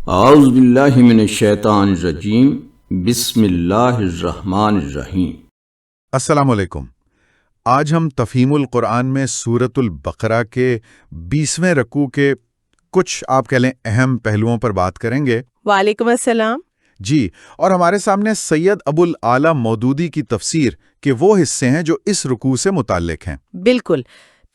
اعوذ باللہ من الشیطان الرجیم بسم اللہ الرحمن الرحیم۔ السلام علیکم۔ آج ہم تفہیم القرآن میں سورۃ البقرہ کے 20ویں رکوع کے کچھ آپ کہہ لیں اہم پہلوؤں پر بات کریں گے۔ وعلیکم السلام۔ جی، اور ہمارے سامنے سید ابو الاعلیٰ مودودی کی تفسیر کے وہ حصے ہیں جو اس رکوع سے متعلق ہیں۔ بالکل،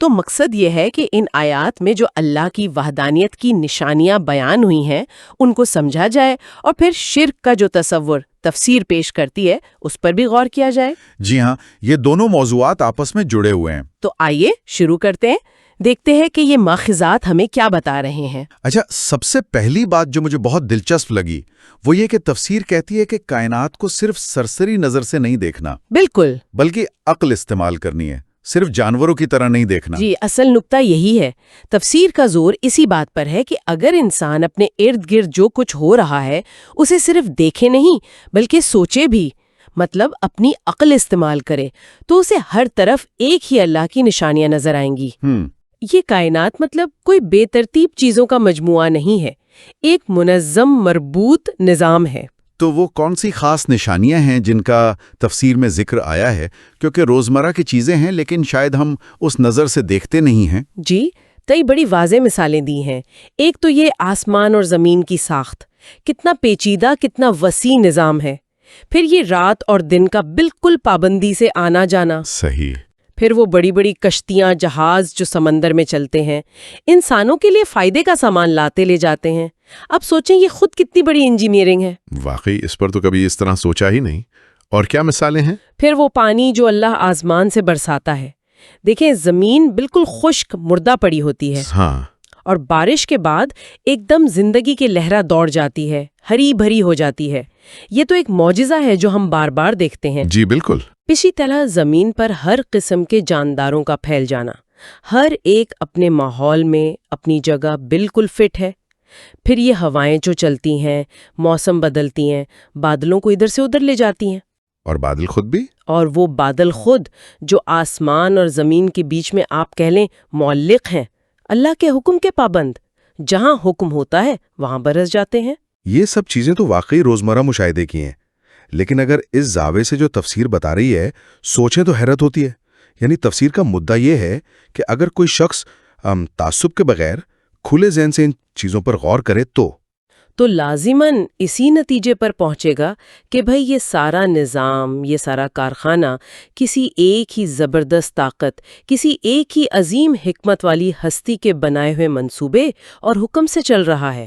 تو مقصد یہ ہے کہ ان آیات میں جو اللہ کی وحدانیت کی نشانیاں بیان ہوئی ہیں ان کو سمجھا جائے، اور پھر شرک کا جو تصور تفسیر پیش کرتی ہے اس پر بھی غور کیا جائے۔ جی ہاں، یہ دونوں موضوعات آپس میں جڑے ہوئے ہیں۔ تو آئیے شروع کرتے ہیں، دیکھتے ہیں کہ یہ ماخذات ہمیں کیا بتا رہے ہیں۔ اچھا، سب سے پہلی بات جو مجھے بہت دلچسپ لگی وہ یہ کہ تفسیر کہتی ہے کہ کائنات کو صرف سرسری نظر سے نہیں دیکھنا، بالکل، بلکہ عقل استعمال کرنی ہے، صرف جانوروں کی طرح نہیں دیکھنا۔ جی، اصل نقطہ یہی ہے۔ تفسیر کا زور اسی بات پر ہے کہ اگر انسان اپنے ارد گرد جو کچھ ہو رہا ہے اسے صرف دیکھے نہیں بلکہ سوچے بھی، مطلب اپنی عقل استعمال کرے، تو اسے ہر طرف ایک ہی اللہ کی نشانیاں نظر آئیں گی۔ یہ کائنات مطلب کوئی بے ترتیب چیزوں کا مجموعہ نہیں ہے، ایک منظم مربوط نظام ہے۔ تو وہ کون سی خاص نشانیاں ہیں جن کا تفسیر میں ذکر آیا ہے؟ کیونکہ روزمرہ کی چیزیں ہیں لیکن شاید ہم اس نظر سے دیکھتے نہیں ہیں۔ جی، کئی بڑی واضح مثالیں دی ہیں۔ ایک تو یہ آسمان اور زمین کی ساخت، کتنا پیچیدہ، کتنا وسیع نظام ہے۔ پھر یہ رات اور دن کا بالکل پابندی سے آنا جانا۔ صحیح۔ پھر وہ بڑی بڑی کشتیاں، جہاز جو سمندر میں چلتے ہیں، انسانوں کے لیے فائدے کا سامان لاتے لے جاتے ہیں۔ اب سوچیں یہ خود کتنی بڑی انجینئرنگ ہے۔ واقعی اس پر تو کبھی اس طرح سوچا ہی نہیں۔ اور کیا مثالیں ہیں؟ پھر وہ پانی جو اللہ آسمان سے برساتا ہے۔ دیکھیں، زمین بالکل خشک مردہ پڑی ہوتی ہے، ہاں، اور بارش کے بعد ایک دم زندگی کی لہرہ دوڑ جاتی ہے، ہری بھری ہو جاتی ہے۔ یہ تو ایک معجزہ ہے جو ہم بار بار دیکھتے ہیں۔ جی بالکل۔ اسی طرح زمین پر ہر قسم کے جانداروں کا پھیل جانا، ہر ایک اپنے ماحول میں اپنی جگہ بالکل فٹ ہے۔ پھر یہ ہوائیں جو چلتی ہیں، موسم بدلتی ہیں، بادلوں کو ادھر سے ادھر لے جاتی ہیں۔ اور بادل خود بھی؟ اور وہ بادل خود جو آسمان اور زمین کے بیچ میں آپ کہہ لیں معلق ہیں، اللہ کے حکم کے پابند، جہاں حکم ہوتا ہے وہاں برس جاتے ہیں۔ یہ سب چیزیں تو واقعی روزمرہ مشاہدے کی ہیں، لیکن اگر اس زاویے سے جو تفسیر بتا رہی ہے سوچیں تو حیرت ہوتی ہے۔ یعنی تفسیر کا مدعا یہ ہے کہ اگر کوئی شخص تعصب کے بغیر کھلے ذہن سے ان چیزوں پر غور کرے تو لازماً اسی نتیجے پر پہنچے گا کہ بھئی یہ سارا نظام، یہ سارا کارخانہ کسی ایک ہی زبردست طاقت، کسی ایک ہی عظیم حکمت والی ہستی کے بنائے ہوئے منصوبے اور حکم سے چل رہا ہے۔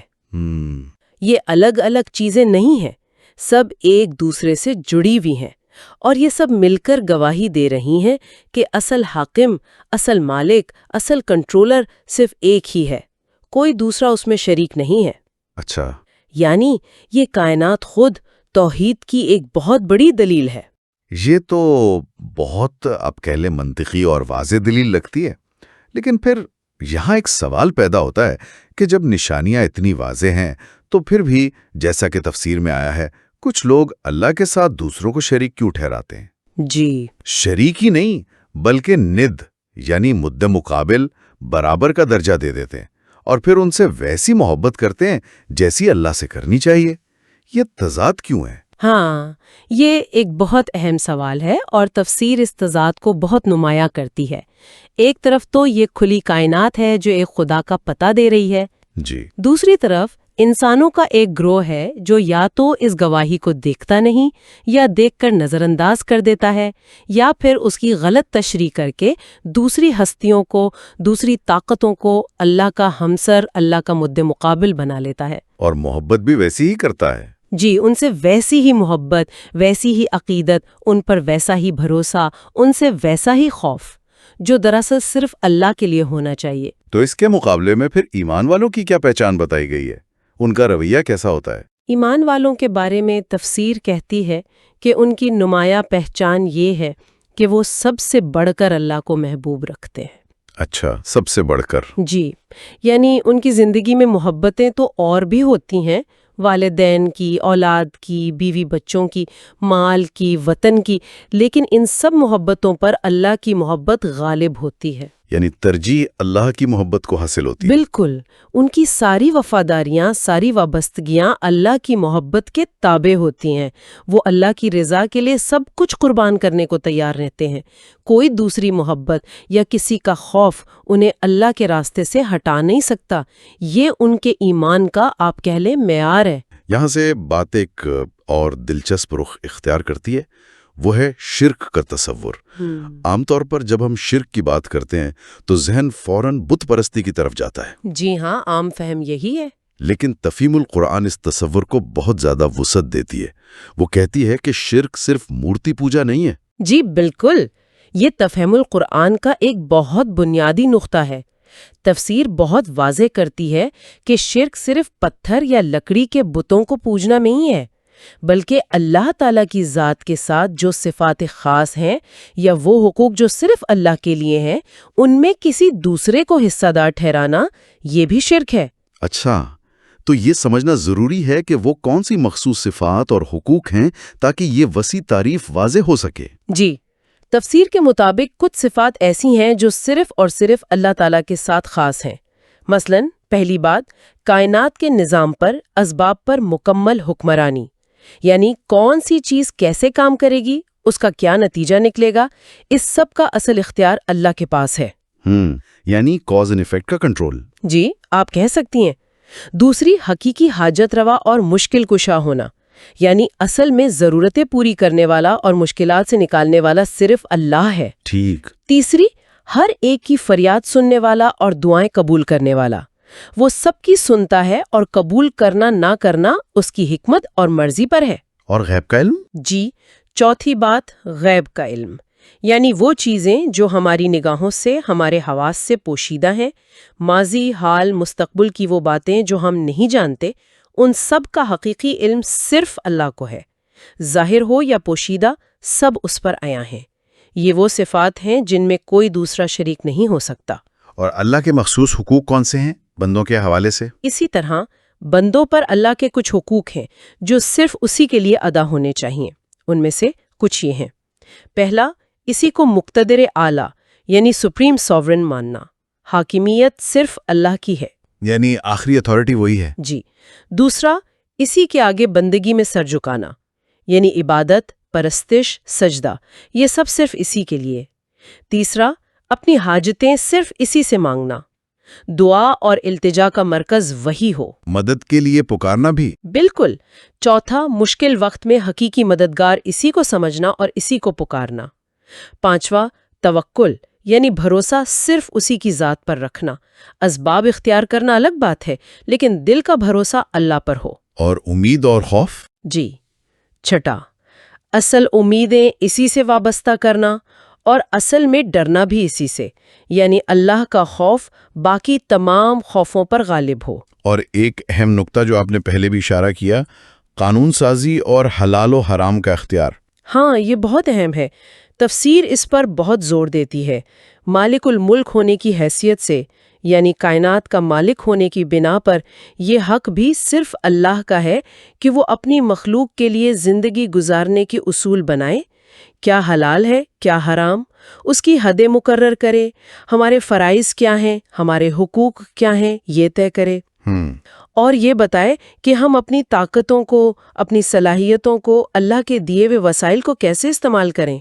یہ الگ الگ چیزیں نہیں ہیں، سب ایک دوسرے سے جڑی ہوئی ہیں، اور یہ سب مل کر گواہی دے رہی ہیں کہ اصل حاکم، اصل مالک، اصل کنٹرولر صرف ایک ہی ہے، کوئی دوسرا اس میں شریک نہیں ہے۔ اچھا، یعنی یہ کائنات خود توحید کی ایک بہت بڑی دلیل ہے۔ یہ تو بہت اب کہہ لیں منطقی اور واضح دلیل لگتی ہے، لیکن پھر یہاں ایک سوال پیدا ہوتا ہے کہ جب نشانیاں اتنی واضح ہیں تو پھر بھی جیسا کہ تفسیر میں آیا ہے کچھ لوگ اللہ کے ساتھ دوسروں کو شریک کیوں ٹھہراتے ہیں؟ جی، شریک ہی نہیں بلکہ ند یعنی مد مقابل، برابر کا درجہ دے دیتے ہیں، اور پھر ان سے ویسی محبت کرتے ہیں جیسی اللہ سے کرنی چاہیے۔ یہ تضاد کیوں ہے؟ ہاں، یہ ایک بہت اہم سوال ہے، اور تفسیر اس تضاد کو بہت نمایاں کرتی ہے۔ ایک طرف تو یہ کھلی کائنات ہے جو ایک خدا کا پتہ دے رہی ہے، جی، دوسری طرف انسانوں کا ایک گروہ ہے جو یا تو اس گواہی کو دیکھتا نہیں، یا دیکھ کر نظر انداز کر دیتا ہے، یا پھر اس کی غلط تشریح کر کے دوسری ہستیوں کو، دوسری طاقتوں کو اللہ کا ہمسر، اللہ کا مد مقابل بنا لیتا ہے، اور محبت بھی ویسی ہی کرتا ہے۔ جی، ان سے ویسی ہی محبت، ویسی ہی عقیدت، ان پر ویسا ہی بھروسہ، ان سے ویسا ہی خوف، جو دراصل صرف اللہ کے لیے ہونا چاہیے۔ تو اس کے مقابلے میں پھر ایمان والوں کی کیا پہچان بتائی گئی ہے؟ ان کا رویہ کیسا ہوتا ہے؟ ایمان والوں کے بارے میں تفسیر کہتی ہے کہ ان کی نمایاں پہچان یہ ہے کہ وہ سب سے بڑھ کر اللہ کو محبوب رکھتے ہیں۔ اچھا، سب سے بڑھ کر؟ جی، یعنی ان کی زندگی میں محبتیں تو اور بھی ہوتی ہیں، والدین کی، اولاد کی، بیوی بچوں کی، مال کی، وطن کی، لیکن ان سب محبتوں پر اللہ کی محبت غالب ہوتی ہے۔ یعنی ترجیح اللہ کی محبت کو حاصل ہوتی ہے۔ بالکل، ان کی ساری وفاداریاں، ساری وابستگیاں اللہ کی محبت کے تابع ہوتی ہیں۔ وہ اللہ کی رضا کے لیے سب کچھ قربان کرنے کو تیار رہتے ہیں۔ کوئی دوسری محبت یا کسی کا خوف انہیں اللہ کے راستے سے ہٹا نہیں سکتا۔ یہ ان کے ایمان کا آپ کہہ لیں معیار ہے۔ یہاں سے بات ایک اور دلچسپ رخ اختیار کرتی ہے، وہ ہے شرک کا تصور۔ عام طور پر جب ہم شرک کی بات کرتے ہیں تو ذہن فوراً بت پرستی کی طرف جاتا ہے۔ جی ہاں، عام فہم یہی ہے۔ لیکن تفہیم القرآن اس تصور کو بہت زیادہ وسعت دیتی ہے۔ وہ کہتی ہے کہ شرک صرف مورتی پوجا نہیں ہے۔ جی بالکل، یہ تفہیم القرآن کا ایک بہت بنیادی نقطہ ہے۔ تفسیر بہت واضح کرتی ہے کہ شرک صرف پتھر یا لکڑی کے بتوں کو پوجنا نہیں ہے، بلکہ اللہ تعالیٰ کی ذات کے ساتھ جو صفات خاص ہیں یا وہ حقوق جو صرف اللہ کے لیے ہیں، ان میں کسی دوسرے کو حصہ دار ٹھہرانا، یہ بھی شرک ہے۔ اچھا، تو یہ سمجھنا ضروری ہے کہ وہ کون سی مخصوص صفات اور حقوق ہیں تاکہ یہ وسیع تعریف واضح ہو سکے۔ جی، تفسیر کے مطابق کچھ صفات ایسی ہیں جو صرف اور صرف اللہ تعالیٰ کے ساتھ خاص ہیں۔ مثلا پہلی بات، کائنات کے نظام پر، اسباب پر مکمل حکمرانی، یعنی کون سی چیز کیسے کام کرے گی، اس کا کیا نتیجہ نکلے گا، اس سب کا اصل اختیار اللہ کے پاس ہے۔ یعنی کاز اینڈ ایفیکٹ کا کنٹرول۔ جی، آپ کہہ سکتی ہیں۔ دوسری، حقیقی حاجت روا اور مشکل کشا ہونا، یعنی اصل میں ضرورتیں پوری کرنے والا اور مشکلات سے نکالنے والا صرف اللہ ہے۔ ٹھیک۔ تیسری، ہر ایک کی فریاد سننے والا اور دعائیں قبول کرنے والا، وہ سب کی سنتا ہے اور قبول کرنا نہ کرنا اس کی حکمت اور مرضی پر ہے۔ اور غیب کا علم؟ جی، چوتھی بات، غیب کا علم، یعنی وہ چیزیں جو ہماری نگاہوں سے، ہمارے حواس سے پوشیدہ ہیں، ماضی، حال، مستقبل کی وہ باتیں جو ہم نہیں جانتے، ان سب کا حقیقی علم صرف اللہ کو ہے۔ ظاہر ہو یا پوشیدہ، سب اس پر عیاں ہیں۔ یہ وہ صفات ہیں جن میں کوئی دوسرا شریک نہیں ہو سکتا۔ اور اللہ کے مخصوص حقوق کون سے ہیں بندوں کے حوالے سے؟ اسی طرح بندوں پر اللہ کے کچھ حقوق ہیں جو صرف اسی کے لیے ادا ہونے چاہیے۔ ان میں سے کچھ یہ ہیں۔ پہلا، اسی کو مقتدر اعلیٰ یعنی سپریم سوورن ماننا۔ حاکمیت صرف اللہ کی ہے، یعنی آخری اتھارٹی وہی ہے۔ جی۔ دوسرا، اسی کے آگے بندگی میں سر جھکانا، یعنی عبادت، پرستش، سجدہ، یہ سب صرف اسی کے لیے۔ تیسرا، اپنی حاجتیں صرف اسی سے مانگنا، دعا اور التجا کا مرکز وہی ہو۔ مدد کے لیے پکارنا بھی؟ بالکل۔ چوتھا، مشکل وقت میں حقیقی مددگار اسی کو سمجھنا اور اسی کو پکارنا۔ پانچواں، توکل، یعنی بھروسہ صرف اسی کی ذات پر رکھنا۔ اسباب اختیار کرنا الگ بات ہے، لیکن دل کا بھروسہ اللہ پر ہو۔ اور امید اور خوف؟ جی۔ چھٹا، اصل امیدیں اسی سے وابستہ کرنا اور اصل میں ڈرنا بھی اسی سے، یعنی اللہ کا خوف باقی تمام خوفوں پر غالب ہو۔ اور ایک اہم نقطہ جو آپ نے پہلے بھی اشارہ کیا، قانون سازی اور حلال و حرام کا اختیار۔ ہاں، یہ بہت اہم ہے۔ تفسیر اس پر بہت زور دیتی ہے۔ مالک الملک ہونے کی حیثیت سے، یعنی کائنات کا مالک ہونے کی بنا پر، یہ حق بھی صرف اللہ کا ہے کہ وہ اپنی مخلوق کے لیے زندگی گزارنے کے اصول بنائے، کیا حلال ہے، کیا حرام، اس کی حدیں مقرر کرے، ہمارے فرائض کیا ہیں، ہمارے حقوق کیا ہیں، یہ طے کرے، اور یہ بتائے کہ ہم اپنی طاقتوں کو، اپنی صلاحیتوں کو، اللہ کے دیے ہوئے وسائل کو کیسے استعمال کریں۔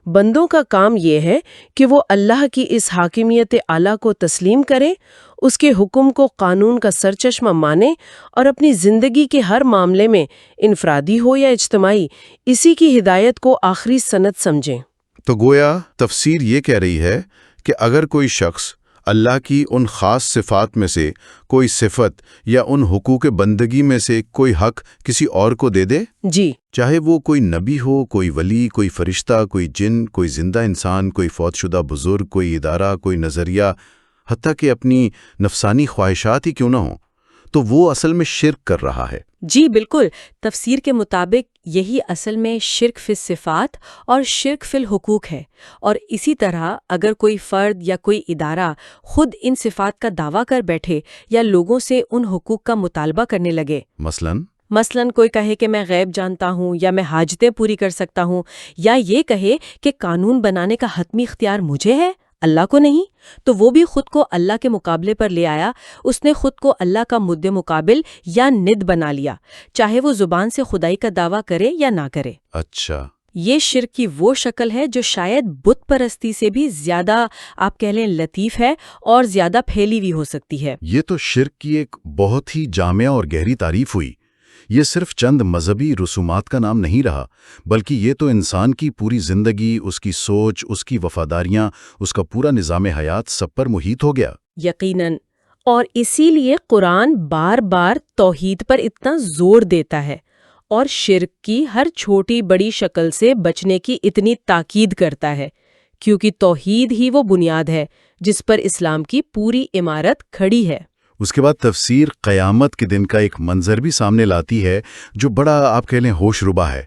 بندوں کا کام یہ ہے کہ وہ اللہ کی اس حاکمیت اعلیٰ کو تسلیم کریں، اس کے حکم کو قانون کا سرچشمہ مانیں اور اپنی زندگی کے ہر معاملے میں، انفرادی ہو یا اجتماعی، اسی کی ہدایت کو آخری سند سمجھیں۔ تو گویا تفسیر یہ کہہ رہی ہے کہ اگر کوئی شخص اللہ کی ان خاص صفات میں سے کوئی صفت یا ان حقوق بندگی میں سے کوئی حق کسی اور کو دے دے، جی، چاہے وہ کوئی نبی ہو، کوئی ولی، کوئی فرشتہ، کوئی جن، کوئی زندہ انسان، کوئی فوت شدہ بزرگ، کوئی ادارہ، کوئی نظریہ، حتیٰ کہ اپنی نفسانی خواہشات ہی کیوں نہ ہوں، تو وہ اصل میں شرک کر رہا ہے۔ جی بالکل، تفسیر کے مطابق یہی اصل میں شرک فی الصفات اور شرک فی الحقوق ہے۔ اور اسی طرح اگر کوئی فرد یا کوئی ادارہ خود ان صفات کا دعویٰ کر بیٹھے یا لوگوں سے ان حقوق کا مطالبہ کرنے لگے، مثلاً کوئی کہے کہ میں غیب جانتا ہوں یا میں حاجتیں پوری کر سکتا ہوں، یا یہ کہے کہ قانون بنانے کا حتمی اختیار مجھے ہے، اللہ کو نہیں، تو وہ بھی خود کو اللہ کے مقابلے پر لے آیا، اس نے خود کو اللہ کا مد مقابل یا ند بنا لیا، چاہے وہ زبان سے خدائی کا دعویٰ کرے یا نہ کرے۔ اچھا، یہ شرک کی وہ شکل ہے جو شاید بت پرستی سے بھی زیادہ آپ کہہ لیں لطیف ہے اور زیادہ پھیلی ہوئی ہو سکتی ہے۔ یہ تو شرک کی ایک بہت ہی جامع اور گہری تعریف ہوئی۔ یہ صرف چند مذہبی رسومات کا نام نہیں رہا، بلکہ یہ تو انسان کی پوری زندگی، اس کی سوچ، اس کی وفاداریاں، اس کا پورا نظام حیات سب پر محیط ہو گیا۔ یقیناً، اور اسی لیے قرآن بار بار توحید پر اتنا زور دیتا ہے اور شرک کی ہر چھوٹی بڑی شکل سے بچنے کی اتنی تاکید کرتا ہے، کیونکہ توحید ہی وہ بنیاد ہے جس پر اسلام کی پوری عمارت کھڑی ہے۔ اس کے بعد تفسیر قیامت کے دن کا ایک منظر بھی سامنے لاتی ہے جو بڑا آپ کہہ لیں ہوش ربا ہے،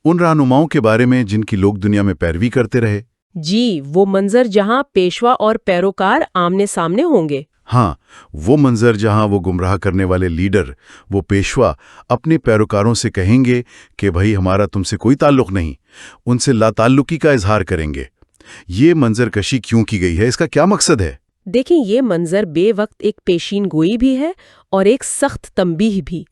ان رہنماؤں کے بارے میں جن کی لوگ دنیا میں پیروی کرتے رہے۔ جی، وہ منظر جہاں پیشوا اور پیروکار آمنے سامنے ہوں گے۔ ہاں، وہ منظر جہاں وہ گمراہ کرنے والے لیڈر، وہ پیشوا، اپنے پیروکاروں سے کہیں گے کہ بھائی ہمارا تم سے کوئی تعلق نہیں، ان سے لا تعلقی کا اظہار کریں گے۔ یہ منظر کشی کیوں کی گئی ہے؟ اس کا کیا مقصد ہے؟ دیکھیں، یہ منظر بے وقت ایک پیشین گوئی بھی ہے اور ایک سخت تنبیہ بھی۔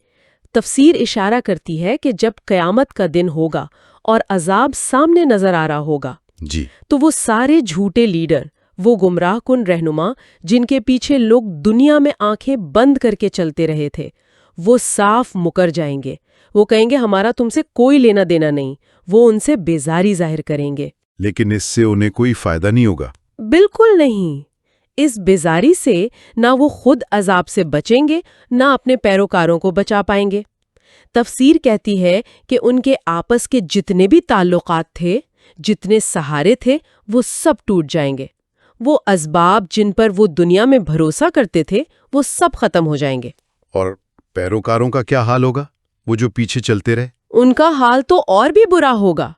تفسیر اشارہ کرتی ہے کہ جب قیامت کا دن ہوگا اور عذاب سامنے نظر آ رہا ہوگا، جی، تو وہ سارے جھوٹے لیڈر، وہ گمراہ کن رہنما جن کے پیچھے لوگ دنیا میں آنکھیں بند کر کے چلتے رہے تھے، وہ صاف مکر جائیں گے۔ وہ کہیں گے ہمارا تم سے کوئی لینا دینا نہیں، وہ ان سے بیزاری ظاہر کریں گے۔ لیکن اس سے انہیں کوئی فائدہ نہیں ہوگا۔ بالکل نہیں۔ اس بیزاری سے نہ وہ خود عذاب سے بچیں گے، نہ اپنے پیروکاروں کو بچا پائیں گے۔ تفسیر کہتی ہے کہ ان کے آپس کے جتنے بھی تعلقات تھے، جتنے سہارے تھے، وہ سب ٹوٹ جائیں گے۔ وہ اسباب جن پر وہ دنیا میں بھروسہ کرتے تھے، وہ سب ختم ہو جائیں گے۔ اور پیروکاروں کا کیا حال ہوگا؟ وہ جو پیچھے چلتے رہے؟ ان کا حال تو اور بھی برا ہوگا۔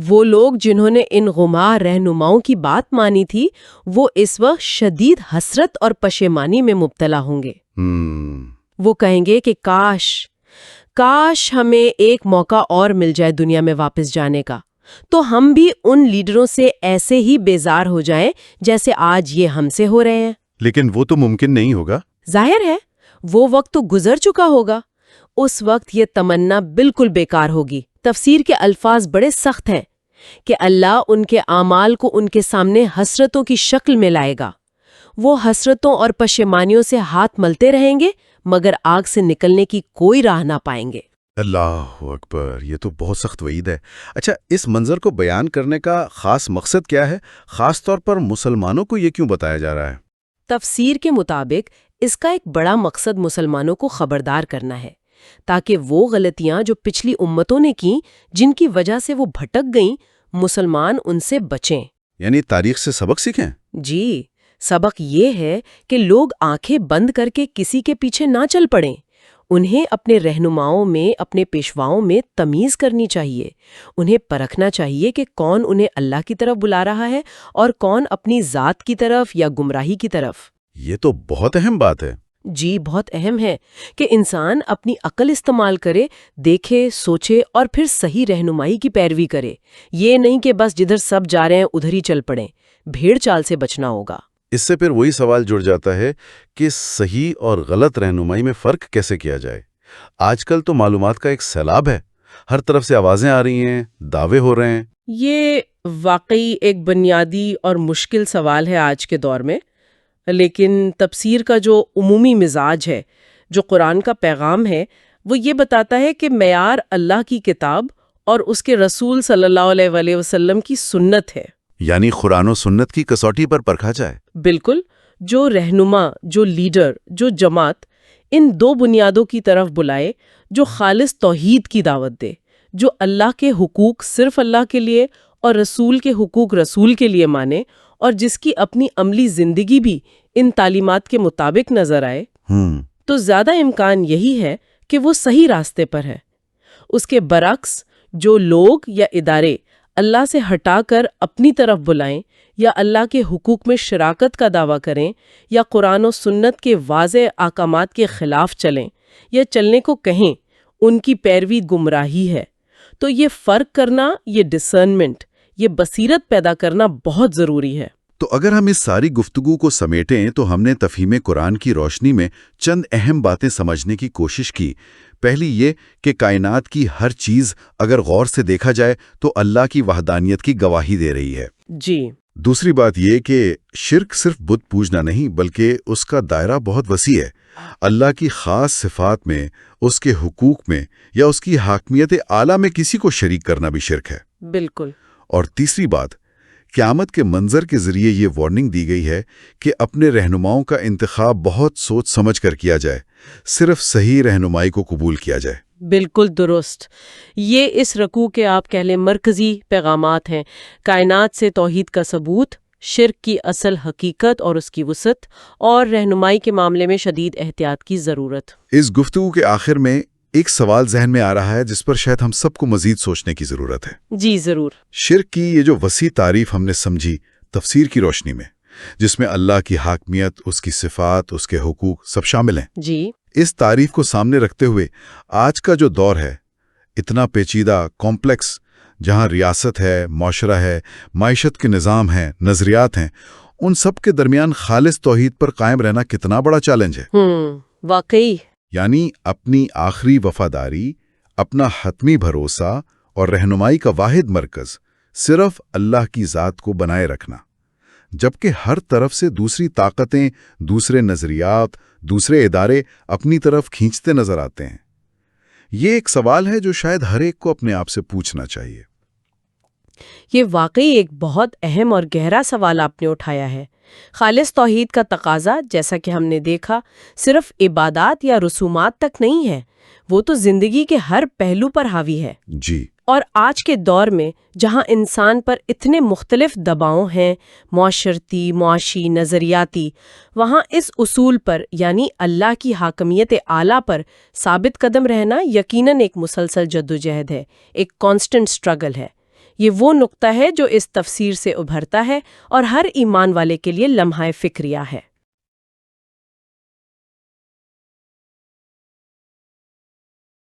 وہ لوگ جنہوں نے ان غمار رہنماؤں کی بات مانی تھی، وہ اس وقت شدید حسرت اور پشیمانی میں مبتلا ہوں گے۔ وہ کہیں گے کہ کاش ہمیں ایک موقع اور مل جائے دنیا میں واپس جانے کا، تو ہم بھی ان لیڈروں سے ایسے ہی بیزار ہو جائیں جیسے آج یہ ہم سے ہو رہے ہیں۔ لیکن وہ تو ممکن نہیں ہوگا۔ ظاہر ہے، وہ وقت تو گزر چکا ہوگا۔ اس وقت یہ تمنا بالکل بیکار ہوگی۔ تفسیر کے الفاظ بڑے سخت ہیں کہ اللہ ان کے اعمال کو ان کے سامنے حسرتوں کی شکل میں لائے گا۔ وہ حسرتوں اور پشیمانیوں سے ہاتھ ملتے رہیں گے، مگر آگ سے نکلنے کی کوئی راہ نہ پائیں گے۔ اللہ اکبر، یہ تو بہت سخت وعید ہے۔ اچھا، اس منظر کو بیان کرنے کا خاص مقصد کیا ہے؟ خاص طور پر مسلمانوں کو یہ کیوں بتایا جا رہا ہے؟ تفسیر کے مطابق اس کا ایک بڑا مقصد مسلمانوں کو خبردار کرنا ہے، تاکہ وہ غلطیاں جو پچھلی امتوں نے کیں، جن کی وجہ سے وہ بھٹک گئیں، مسلمان ان سے بچیں۔ یعنی تاریخ سے سبق سیکھیں؟ جی، سبق یہ ہے کہ لوگ آنکھیں بند کر کے کسی کے پیچھے نہ چل پڑیں۔ انہیں اپنے رہنماؤں میں، اپنے پیشواؤں میں تمیز کرنی چاہیے۔ انہیں پرکھنا چاہیے کہ کون انہیں اللہ کی طرف بلا رہا ہے اور کون اپنی ذات کی طرف یا گمراہی کی طرف۔ یہ تو بہت اہم بات ہے۔ جی، بہت اہم ہے کہ انسان اپنی عقل استعمال کرے، دیکھے، سوچے اور پھر صحیح رہنمائی کی پیروی کرے۔ یہ نہیں کہ بس جدھر سب جا رہے ہیں ادھر ہی چل پڑیں۔ بھیڑ چال سے بچنا ہوگا۔ اس سے پھر وہی سوال جڑ جاتا ہے کہ صحیح اور غلط رہنمائی میں فرق کیسے کیا جائے؟ آج کل تو معلومات کا ایک سیلاب ہے، ہر طرف سے آوازیں آ رہی ہیں، دعوے ہو رہے ہیں۔ یہ واقعی ایک بنیادی اور مشکل سوال ہے آج کے دور میں، لیکن تفسیر کا جو عمومی مزاج ہے، جو قرآن کا پیغام ہے، وہ یہ بتاتا ہے کہ معیار اللہ کی کتاب اور اس کے رسول صلی اللہ علیہ وآلہ وسلم کی سنت ہے۔ یعنی قرآن و سنت کی کسوٹی پر پرکھا جائے۔ بالکل، جو رہنما، جو لیڈر، جو جماعت ان دو بنیادوں کی طرف بلائے، جو خالص توحید کی دعوت دے، جو اللہ کے حقوق صرف اللہ کے لیے اور رسول کے حقوق رسول کے لیے مانے، اور جس کی اپنی عملی زندگی بھی ان تعلیمات کے مطابق نظر آئے، تو زیادہ امکان یہی ہے کہ وہ صحیح راستے پر ہے۔ اس کے برعکس جو لوگ یا ادارے اللہ سے ہٹا کر اپنی طرف بلائیں، یا اللہ کے حقوق میں شراکت کا دعویٰ کریں، یا قرآن و سنت کے واضح احکامات کے خلاف چلیں یا چلنے کو کہیں، ان کی پیروی گمراہی ہے۔ تو یہ فرق کرنا، یہ ڈسرنمنٹ، یہ بصیرت پیدا کرنا بہت ضروری ہے۔ تو اگر ہم اس ساری گفتگو کو سمیٹیں تو ہم نے تفہیم قرآن کی روشنی میں چند اہم باتیں سمجھنے کی کوشش کی۔ پہلی یہ کہ کائنات کی ہر چیز اگر غور سے دیکھا جائے تو اللہ کی وحدانیت کی گواہی دے رہی ہے۔ جی۔ دوسری بات یہ کہ شرک صرف بت پوجنا نہیں بلکہ اس کا دائرہ بہت وسیع ہے۔ اللہ کی خاص صفات میں، اس کے حقوق میں یا اس کی حاکمیت اعلیٰ میں کسی کو شریک کرنا بھی شرک ہے۔ بالکل۔ اور تیسری بات، قیامت کے منظر کے ذریعے یہ وارننگ دی گئی ہے کہ اپنے رہنماؤں کا انتخاب بہت سوچ سمجھ کر کیا جائے، صرف صحیح رہنمائی کو قبول کیا جائے۔ بالکل درست۔ یہ اس رکوع کے آپ کہہ لیں مرکزی پیغامات ہیں، کائنات سے توحید کا ثبوت، شرک کی اصل حقیقت اور اس کی وسعت، اور رہنمائی کے معاملے میں شدید احتیاط کی ضرورت۔ اس گفتگو کے آخر میں ایک سوال ذہن میں آ رہا ہے جس پر شاید ہم سب کو مزید سوچنے کی ضرورت ہے۔ جی ضرور۔ شرک کی یہ جو وسیع تعریف ہم نے سمجھی تفسیر کی روشنی میں، جس میں اللہ کی حاکمیت، اس کی صفات، اس کے حقوق سب شامل ہیں، جی۔ اس تعریف کو سامنے رکھتے ہوئے آج کا جو دور ہے، اتنا پیچیدہ، کمپلیکس، جہاں ریاست ہے، معاشرہ ہے، معیشت کے نظام ہیں، نظریات ہیں، ان سب کے درمیان خالص توحید پر قائم رہنا کتنا بڑا چیلنج ہے۔ واقعی۔ یعنی اپنی آخری وفاداری، اپنا حتمی بھروسہ اور رہنمائی کا واحد مرکز صرف اللہ کی ذات کو بنائے رکھنا، جبکہ ہر طرف سے دوسری طاقتیں، دوسرے نظریات، دوسرے ادارے اپنی طرف کھینچتے نظر آتے ہیں۔ یہ ایک سوال ہے جو شاید ہر ایک کو اپنے آپ سے پوچھنا چاہیے۔ یہ واقعی ایک بہت اہم اور گہرا سوال آپ نے اٹھایا ہے۔ خالص توحید کا تقاضا، جیسا کہ ہم نے دیکھا، صرف عبادات یا رسومات تک نہیں ہے، وہ تو زندگی کے ہر پہلو پر حاوی ہے۔ جی۔ اور آج کے دور میں جہاں انسان پر اتنے مختلف دباؤ ہیں، معاشرتی، معاشی، نظریاتی، وہاں اس اصول پر یعنی اللہ کی حاکمیت اعلیٰ پر ثابت قدم رہنا یقیناً ایک مسلسل جدوجہد ہے، ایک کانسٹنٹ سٹرگل ہے۔ یہ وہ نقطہ ہے جو اس تفسیر سے ابھرتا ہے اور ہر ایمان والے کے لیے لمحہ فکریہ ہے۔